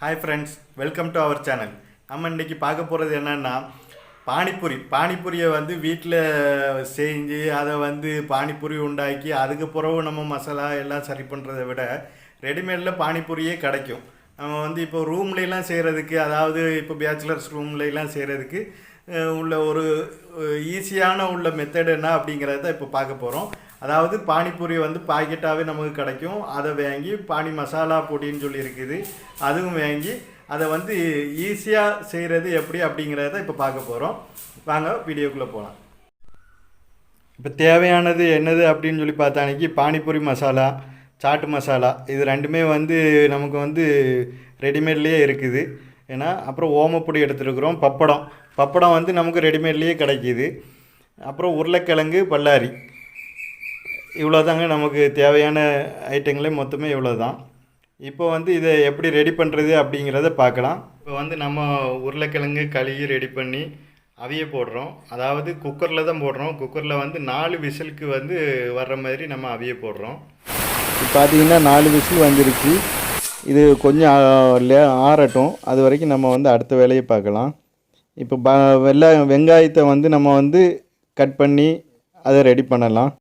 Hi friends, welcome to our channel. நம்ம இன்றைக்கி பார்க்க போகிறது என்னென்னா பானிபூரியை வந்து வீட்டில் செஞ்சு அதை வந்து பானிபூரி உண்டாக்கி அதுக்கு பிறகு நம்ம மசாலா எல்லாம் சரி பண்ணுறதை விட ரெடிமேடில் பானிபூரியே கிடைக்கும். நம்ம வந்து இப்போ ரூம்லாம் செய்கிறதுக்கு, அதாவது இப்போ பேச்சுலர்ஸ் ரூம்லாம் செய்கிறதுக்கு உள்ள ஒரு ஈஸியான உள்ள மெத்தட் என்ன அப்படிங்கிறத இப்போ பார்க்க போகிறோம். அதாவது பானிபூரி வந்து பாக்கெட்டாகவே நமக்கு கிடைக்கும். அதை வாங்கி பானி மசாலா பொடின்னு சொல்லி இருக்குது, அதுவும் வாங்கி அதை வந்து ஈஸியாக செய்கிறது எப்படி அப்படிங்கிறத இப்போ பார்க்க போகிறோம். வாங்க வீடியோக்குள்ளே போகலாம். இப்போ தேவையானது என்னது அப்படின்னு சொல்லி பார்த்தானிக்கு பானிபூரி மசாலா, சாட்டு மசாலா, இது ரெண்டுமே வந்து நமக்கு வந்து ரெடிமேட்லேயே இருக்குது. ஏன்னா அப்புறம் ஓமப்பொடி எடுத்துருக்குறோம். பப்படம் வந்து நமக்கு ரெடிமேட்லேயே கிடைக்கிது. அப்புறம் உருளைக்கிழங்கு, பல்லாரி, இவ்வளோ தாங்க நமக்கு தேவையான ஐட்டங்களே மொத்தமே இவ்வளோ தான். இப்போ வந்து இதை எப்படி ரெடி பண்ணுறது அப்படிங்கிறத பார்க்கலாம். இப்போ வந்து நம்ம உருளைக்கிழங்கு கழுவி ரெடி பண்ணி அவிய போடுறோம். அதாவது குக்கரில் தான் போடுறோம். குக்கரில் வந்து 4 விசிலுக்கு வந்து வர்ற மாதிரி நம்ம அவிய போடுறோம். இப்போ பார்த்தீங்கன்னா 4 விசில் வந்துருச்சு. இது கொஞ்சம் ஆறட்டும், அது வரைக்கும் நம்ம வந்து அடுத்த வேலையை பார்க்கலாம். இப்போ வெங்காயத்தை வந்து நம்ம வந்து கட் பண்ணி அதை ரெடி பண்ணலாம்.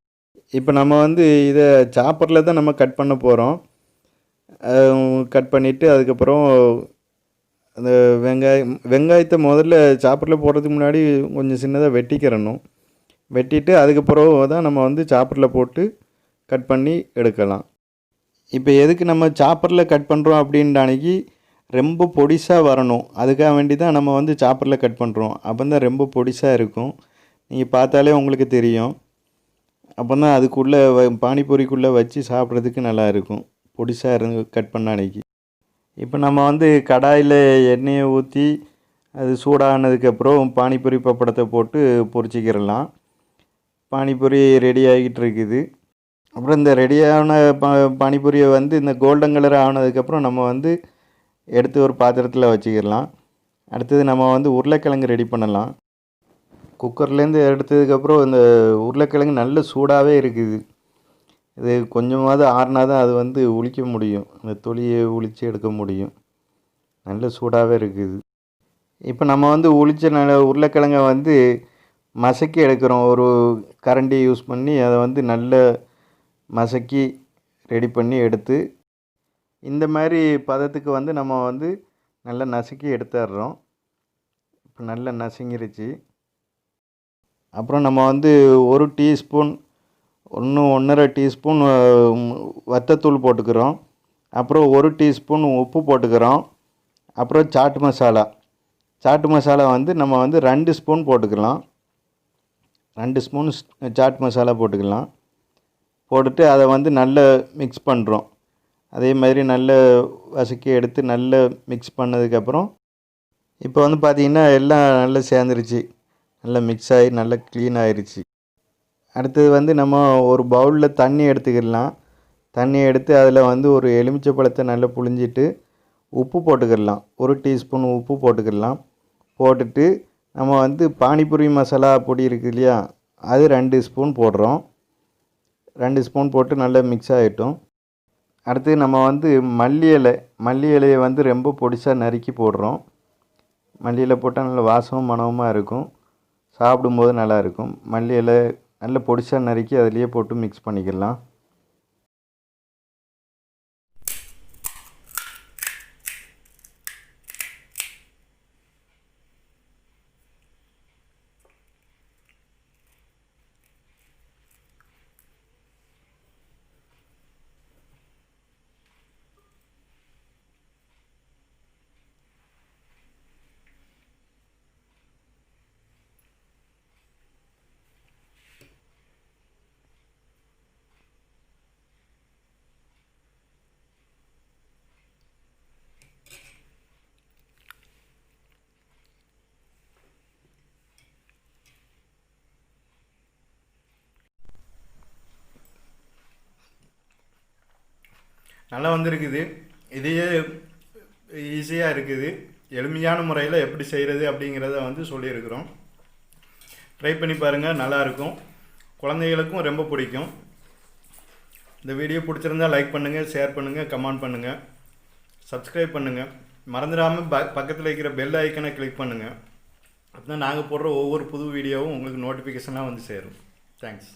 இப்போ நம்ம வந்து இதை சாப்பரில் தான் நம்ம கட் பண்ண போகிறோம். கட் பண்ணிவிட்டு அதுக்கப்புறம் அந்த வெங்காயத்தை முதல்ல சாப்பரில் போடுறதுக்கு முன்னாடி கொஞ்சம் சின்னதாக வெட்டிட்டு அதுக்கப்புறம் தான் நம்ம வந்து சாப்பரில் போட்டு கட் பண்ணி எடுக்கலாம். இப்போ எதுக்கு நம்ம சாப்பரில் கட் பண்ணுறோம் அப்படின்ற அன்றைக்கி ரொம்ப பொடிசாக வரணும், அதுக்காக வேண்டி தான் நம்ம வந்து சாப்பரில் கட் பண்ணுறோம். அப்போ தான் ரொம்ப பொடிசாக இருக்கும். நீங்கள் பார்த்தாலே உங்களுக்கு தெரியும். அப்போ தான் அதுக்குள்ளே பானிபூரிக்குள்ளே வச்சு சாப்பிட்றதுக்கு நல்லா இருக்கும், பொடிசாக கட் பண்ண அன்றைக்கி. இப்போ நம்ம வந்து கடாயில் எண்ணெயை ஊற்றி அது சூடானதுக்கப்புறம் பானிபூரி பப்படத்தை போட்டு பொரிச்சிக்கிறலாம். பானிபூரி ரெடி ஆகிட்டு இருக்குது. அப்புறம் இந்த ரெடியான பானிபூரியை வந்து இந்த கோல்டன் கலர் ஆனதுக்கப்புறம் நம்ம வந்து எடுத்து ஒரு பாத்திரத்தில் வச்சுக்கிடலாம். அடுத்தது நம்ம வந்து உருளைக்கிழங்கு ரெடி பண்ணலாம். குக்கர்லேருந்து எடுத்ததுக்கப்புறம் இந்த உருளைக்கிழங்கு நல்ல சூடாகவே இருக்குது. இது கொஞ்சமாவது ஆறுனா தான் அது வந்து உளிக்க முடியும், அந்த தொலியை உளித்து எடுக்க முடியும். நல்ல சூடாகவே இருக்குது. இப்போ நம்ம வந்து உளித்த உருளைக்கிழங்கை வந்து மசக்கி எடுக்கிறோம். ஒரு கரண்டி யூஸ் பண்ணி அதை வந்து நல்ல மசக்கி ரெடி பண்ணி எடுத்து இந்த மாதிரி பதத்துக்கு வந்து நம்ம வந்து நல்லா நசுக்கி எடுத்துடுறோம். இப்போ நல்லா நசுங்கிருச்சு. அப்புறம் நம்ம வந்து 1 டீஸ்பூன் 1.5 டீஸ்பூன் வத்தத்தூள் போட்டுக்கிறோம். அப்புறம் 1 டீஸ்பூன் உப்பு போட்டுக்கிறோம். அப்புறம் சாட்டு மசாலா வந்து நம்ம வந்து 2 ஸ்பூன் போட்டுக்கலாம். 2 ஸ்பூன் சாட் மசாலா போட்டுக்கலாம். போட்டுட்டு அதை வந்து நல்லா மிக்ஸ் பண்ணுறோம். அதே மாதிரி நல்ல வசக்கி எடுத்து நல்லா மிக்ஸ் பண்ணதுக்கப்புறம் இப்போ வந்து பார்த்திங்கன்னா எல்லாம் நல்லா சேர்ந்துருச்சு, நல்லா மிக்ஸ் ஆகி நல்லா க்ளீன் ஆகிருச்சு. அடுத்தது வந்து நம்ம ஒரு பவுலில் தண்ணி எடுத்துக்கிடலாம். தண்ணி எடுத்து அதில் வந்து ஒரு எலுமிச்சை பழத்தை நல்லா புழிஞ்சிட்டு உப்பு போட்டுக்கிடலாம். 1 டீஸ்பூன் உப்பு போட்டுக்கிடலாம். போட்டுட்டு நம்ம வந்து பானிபூரி மசாலா பொடி இருக்குது இல்லையா, அது 2 ஸ்பூன் போடுறோம். 2 ஸ்பூன் போட்டு நல்லா மிக்ஸ் ஆகிட்டோம். அடுத்து நம்ம வந்து மல்லி இலையை வந்து ரொம்ப பொடிசாக நறுக்கி போடுறோம். மல்லி இலை போட்டால் நல்ல வாசமும் மணமுமாக இருக்கும், சாப்பிடும்போது நல்லாயிருக்கும். மல்லி இலை நல்ல பொடிசாக நறுக்கி அதிலேயே போட்டு மிக்ஸ் பண்ணிக்கலாம். நல்லா வந்திருக்குது. இதையே ஈஸியாக இருக்குது. எளிமையான முறையில் எப்படி செய்கிறது அப்படிங்கிறத வந்து சொல்லியிருக்கிறோம். ட்ரை பண்ணி பாருங்கள், நல்லாயிருக்கும். குழந்தைகளுக்கும் ரொம்ப பிடிக்கும். இந்த வீடியோ பிடிச்சிருந்தால் லைக் பண்ணுங்கள், ஷேர் பண்ணுங்கள், கமெண்ட் பண்ணுங்கள், சப்ஸ்கிரைப் பண்ணுங்கள். மறந்துடாமல் பக்கத்தில் இருக்கிற பெல் ஐக்கனை கிளிக் பண்ணுங்கள். அப்போ தான் நாங்கள் போடுற ஒவ்வொரு புது வீடியோவும் உங்களுக்கு நோட்டிஃபிகேஷனாக வந்து சேரும். தேங்க்ஸ்.